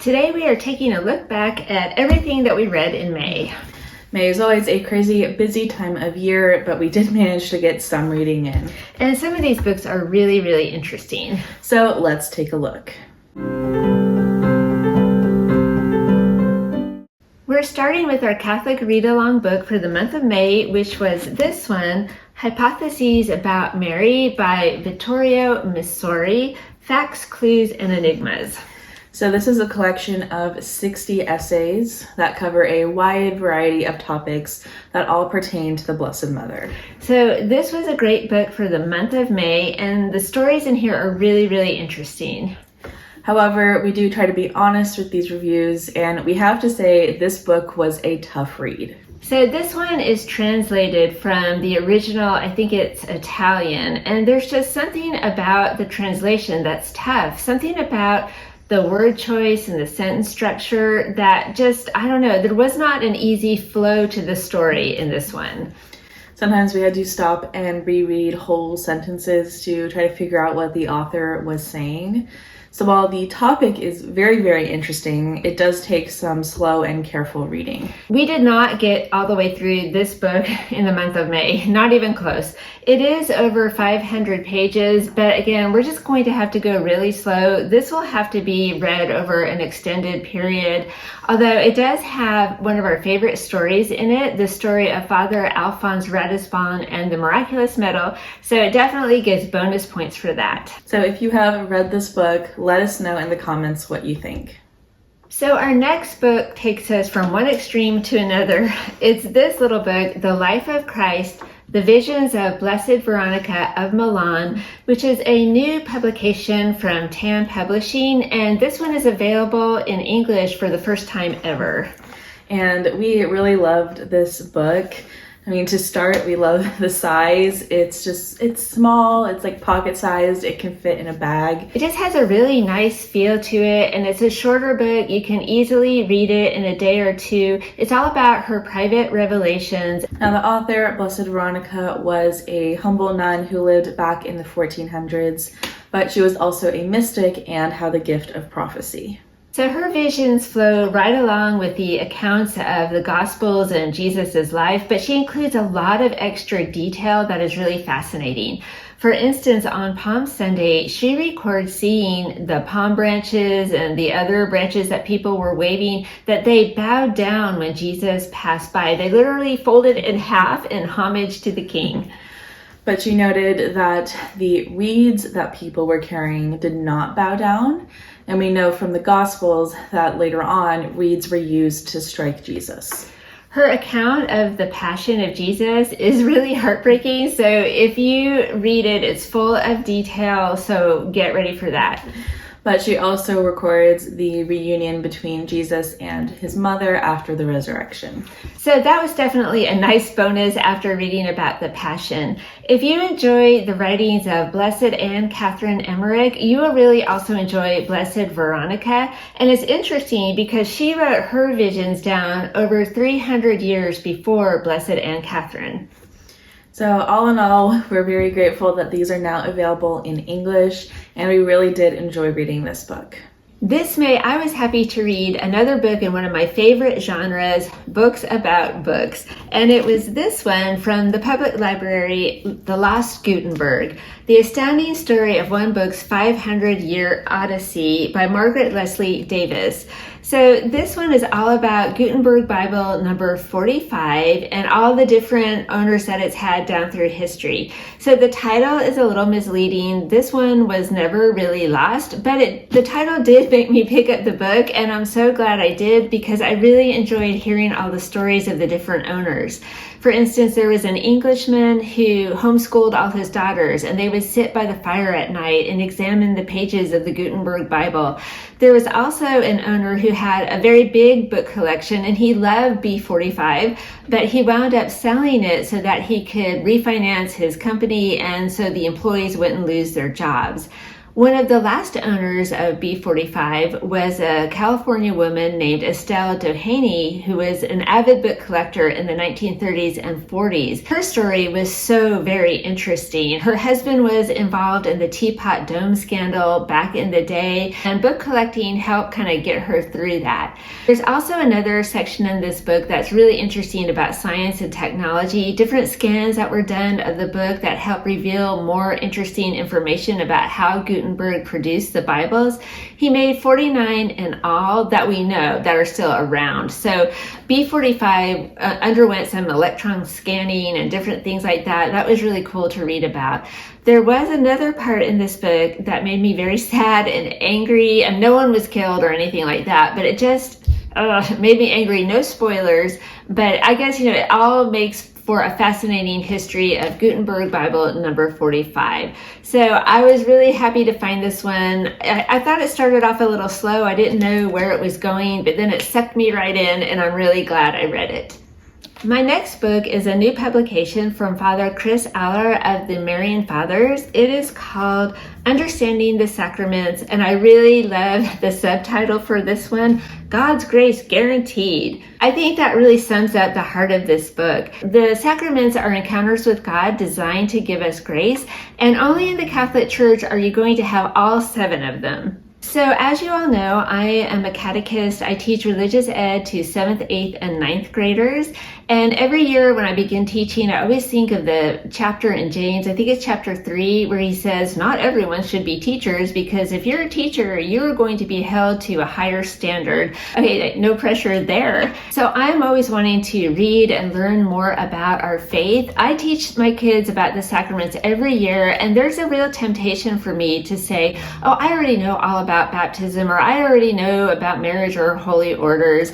Today we are taking a look back at everything that we read in May. May is always a crazy busy time of year, but we did manage to get some reading in. And some of these books are really, really interesting. So let's take a look. We're starting with our Catholic read-along book for the month of May, which was this one, Hypotheses About Mary by Vittorio Missori, Facts, Clues, and Enigmas. So this is a collection of 60 essays that cover a wide variety of topics that all pertain to the Blessed Mother. So this was a great book for the month of May, and the stories in here are really, really interesting. However, we do try to be honest with these reviews, and we have to say this book was a tough read. So this one is translated from the original, I think it's Italian, and there's just something about the translation that's tough, something about the word choice and the sentence structure that just, I don't know, there was not an easy flow to the story in this one. Sometimes we had to stop and reread whole sentences to try to figure out what the author was saying. So while the topic is very, very interesting, it does take some slow and careful reading. We did not get all the way through this book in the month of May, not even close. It is over 500 pages, but again, we're just going to have to go really slow. This will have to be read over an extended period, although it does have one of our favorite stories in it, the story of Father Alphonse Ratisbonne and the miraculous medal, so it definitely gets bonus points for that. So if you have read this book, let us know in the comments what you think. So our next book takes us from one extreme to another. It's this little book, The Life of Christ, The Visions of Blessed Veronica of Milan, which is a new publication from Tan Publishing, and this one is available in English for the first time ever. And we really loved this book. I mean, to start, we love the size. It's small, it's like pocket sized, it can fit in a bag. It just has a really nice feel to it, and it's a shorter book. You can easily read it in a day or two. It's all about her private revelations. Now, the author, Blessed Veronica, was a humble nun who lived back in the 1400s, but she was also a mystic and had the gift of prophecy. So her visions flow right along with the accounts of the Gospels and Jesus's life, but she includes a lot of extra detail that is really fascinating. For instance, on Palm Sunday, she records seeing the palm branches and the other branches that people were waving, that they bowed down when Jesus passed by. They literally folded in half in homage to the King. But she noted that the reeds that people were carrying did not bow down. And we know from the Gospels that later on, reeds were used to strike Jesus. Her account of the Passion of Jesus is really heartbreaking. So if you read it, it's full of detail. So get ready for that. But she also records the reunion between Jesus and his mother after the resurrection. So that was definitely a nice bonus after reading about the Passion. If you enjoy the writings of Blessed Anne Catherine Emmerich, you will really also enjoy Blessed Veronica. And it's interesting because she wrote her visions down over 300 years before Blessed Anne Catherine. So all in all, we're very grateful that these are now available in English, and we really did enjoy reading this book. This May, I was happy to read another book in one of my favorite genres, books about books. And it was this one from the public library, The Lost Gutenberg, The Astounding Story of One Book's 500-Year Odyssey by Margaret Leslie Davis. So this one is all about Gutenberg Bible number 45 and all the different owners that it's had down through history. So the title is a little misleading. This one was never really lost, but the title did make me pick up the book, and I'm so glad I did because I really enjoyed hearing all the stories of the different owners. For instance, there was an Englishman who homeschooled all his daughters, and they would sit by the fire at night and examine the pages of the Gutenberg Bible. There was also an owner who had a very big book collection, and he loved B45, but he wound up selling it so that he could refinance his company and so the employees wouldn't lose their jobs. One of the last owners of B45 was a California woman named Estelle Doheny, who was an avid book collector in the 1930s and 40s. Her story was so very interesting. Her husband was involved in the Teapot Dome scandal back in the day, and book collecting helped kind of get her through that. There's also another section in this book that's really interesting about science and technology, different scans that were done of the book that help reveal more interesting information about how Gutenberg produced the Bibles. He made 49 in all that we know that are still around. So B45 underwent some electron scanning and different things like that. That was really cool to read about. There was another part in this book that made me very sad and angry, and no one was killed or anything like that, but it just made me angry. No spoilers, but I guess, it all makes for a fascinating history of Gutenberg Bible number 45. So I was really happy to find this one. I thought it started off a little slow. I didn't know where it was going, but then it sucked me right in, and I'm really glad I read it. My next book is a new publication from Father Chris Aller of the Marian Fathers. It is called Understanding the Sacraments, and I really love the subtitle for this one, God's Grace Guaranteed. I think that really sums up the heart of this book. The sacraments are encounters with God designed to give us grace, and only in the Catholic Church are you going to have all 7 of them. So as you all know, I am a catechist. I teach religious ed to 7th, 8th, and 9th graders. And every year when I begin teaching, I always think of the chapter in James, I think it's chapter 3, where he says, not everyone should be teachers, because if you're a teacher, you're going to be held to a higher standard. Okay, no pressure there. So I'm always wanting to read and learn more about our faith. I teach my kids about the sacraments every year, and there's a real temptation for me to say, oh, I already know all about baptism, or I already know about marriage or holy orders.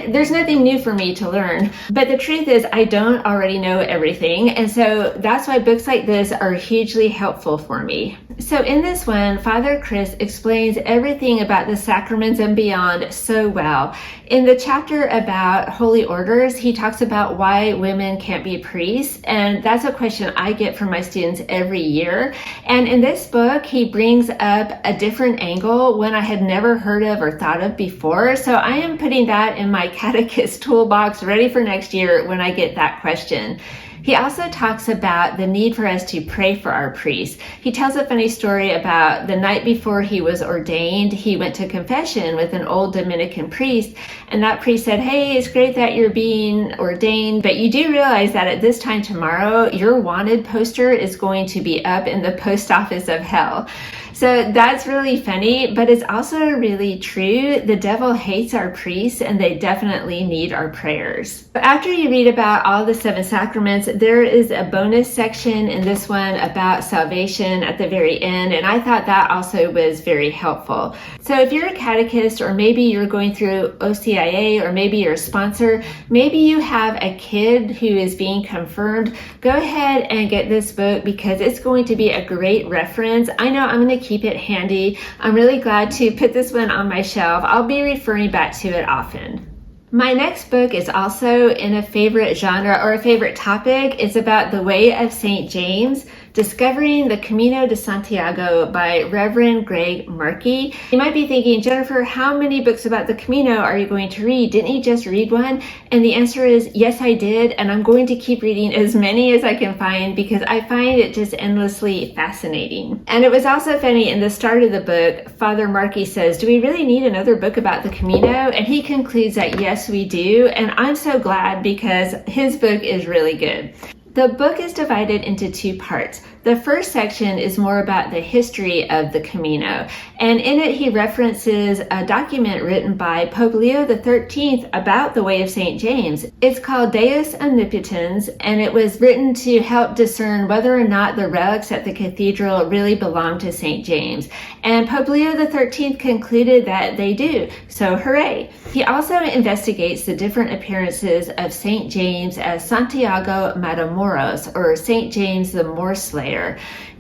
There's nothing new for me to learn. But the truth is, I don't already know everything. And so that's why books like this are hugely helpful for me. So in this one, Father Chris explains everything about the sacraments and beyond so well. In the chapter about holy orders, he talks about why women can't be priests. And that's a question I get from my students every year. And in this book, he brings up a different angle, one I had never heard of or thought of before. So I am putting that in my catechist toolbox ready for next year when I get that question. He also talks about the need for us to pray for our priests. He tells a funny story about the night before he was ordained. He went to confession with an old Dominican priest, and that priest said, hey, it's great that you're being ordained, but you do realize that at this time tomorrow, your wanted poster is going to be up in the post office of hell. So that's really funny, but it's also really true. The devil hates our priests, and they definitely need our prayers. After you read about all the 7 sacraments, there is a bonus section in this one about salvation at the very end, and I thought that also was very helpful. So if you're a catechist, or maybe you're going through OCIA, or maybe you're a sponsor, maybe you have a kid who is being confirmed, go ahead and get this book, because it's going to be a great reference. I know I'm going to keep it handy. I'm really glad to put this one on my shelf. I'll be referring back to it often. My next book is also in a favorite genre or a favorite topic. It's about the way of St. James, Discovering the Camino de Santiago by Reverend Greg Markey. You might be thinking, Jennifer, how many books about the Camino are you going to read? Didn't you just read one? And the answer is, yes, I did. And I'm going to keep reading as many as I can find, because I find it just endlessly fascinating. And it was also funny, in the start of the book, Father Markey says, do we really need another book about the Camino? And he concludes that yes, we do. And I'm so glad, because his book is really good. The book is divided into 2 parts. The first section is more about the history of the Camino, and in it he references a document written by Pope Leo XIII about the way of St. James. It's called Deus Omnipotens, and it was written to help discern whether or not the relics at the cathedral really belong to St. James. And Pope Leo XIII concluded that they do, so hooray! He also investigates the different appearances of St. James as Santiago Matamoros, or St. James the Moorslayer.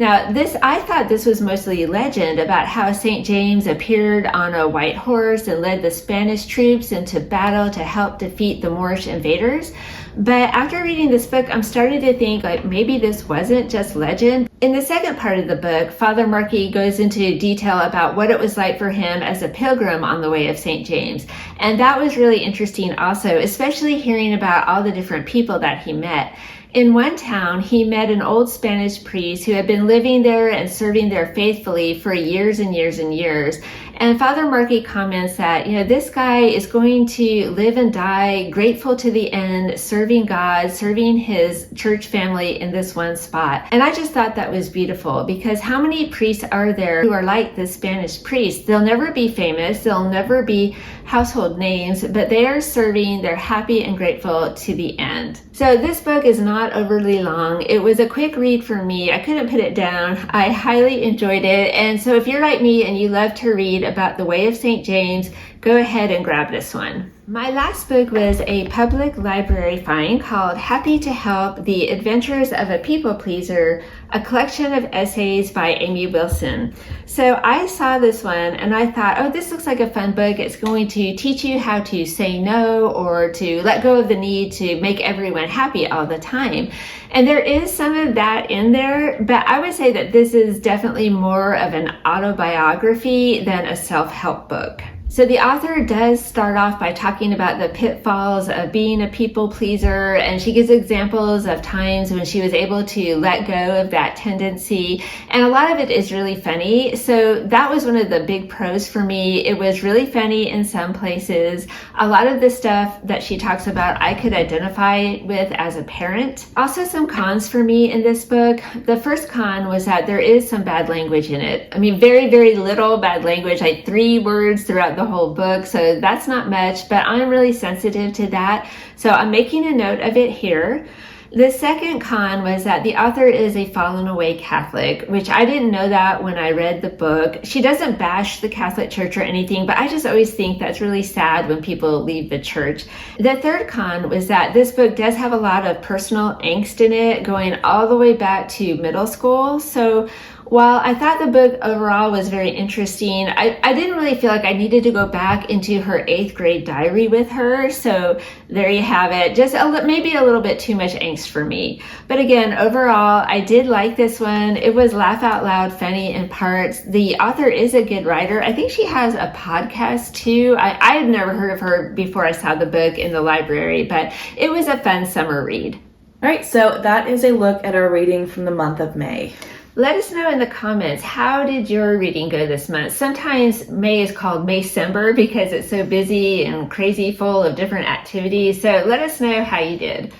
Now, I thought this was mostly legend about how St. James appeared on a white horse and led the Spanish troops into battle to help defeat the Moorish invaders. But after reading this book, I'm starting to think like maybe this wasn't just legend. In the second part of the book, Father Markey goes into detail about what it was like for him as a pilgrim on the way of St. James. And that was really interesting also, especially hearing about all the different people that he met. In one town, he met an old Spanish priest who had been living there and serving there faithfully for years and years and years. And Father Markey comments that, this guy is going to live and die grateful to the end, serving God, serving his church family in this one spot. And I just thought that was beautiful, because how many priests are there who are like this Spanish priest? They'll never be famous, they'll never be household names, but they are serving, they're happy and grateful to the end. So this book is not overly long. It was a quick read for me. I couldn't put it down. I highly enjoyed it. And so if you're like me and you love to read about the way of St. James, go ahead and grab this one. My last book was a public library find called Happy to Help: The Adventures of a People Pleaser, a collection of essays by Amy Wilson. So I saw this one and I thought, oh, this looks like a fun book. It's going to teach you how to say no, or to let go of the need to make everyone happy all the time. And there is some of that in there, but I would say that this is definitely more of an autobiography than a self-help book. So the author does start off by talking about the pitfalls of being a people pleaser, and she gives examples of times when she was able to let go of that tendency, and a lot of it is really funny. So that was one of the big pros for me. It was really funny in some places. A lot of the stuff that she talks about I could identify with as a parent. Also some cons for me in this book. The first con was that there is some bad language in it. I mean, very, very little bad language, like 3 words throughout the whole book, so that's not much, but I'm really sensitive to that, so I'm making a note of it here. The second con was that the author is a fallen away Catholic, which I didn't know that when I read the book. She doesn't bash the Catholic Church or anything, but I just always think that's really sad when people leave the church. The third con was that this book does have a lot of personal angst in it, going all the way back to middle school. So while I thought the book overall was very interesting, I didn't really feel like I needed to go back into her 8th grade diary with her. So there you have it. Just maybe a little bit too much angst for me. But again, overall, I did like this one. It was laugh out loud funny in parts. The author is a good writer. I think she has a podcast too. I had never heard of her before I saw the book in the library, but it was a fun summer read. All right, so that is a look at our reading from the month of May. Let us know in the comments, how did your reading go this month? Sometimes May is called Maycember because it's so busy and crazy full of different activities. So let us know how you did.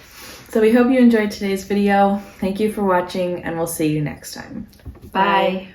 So we hope you enjoyed today's video. Thank you for watching, and we'll see you next time. Bye.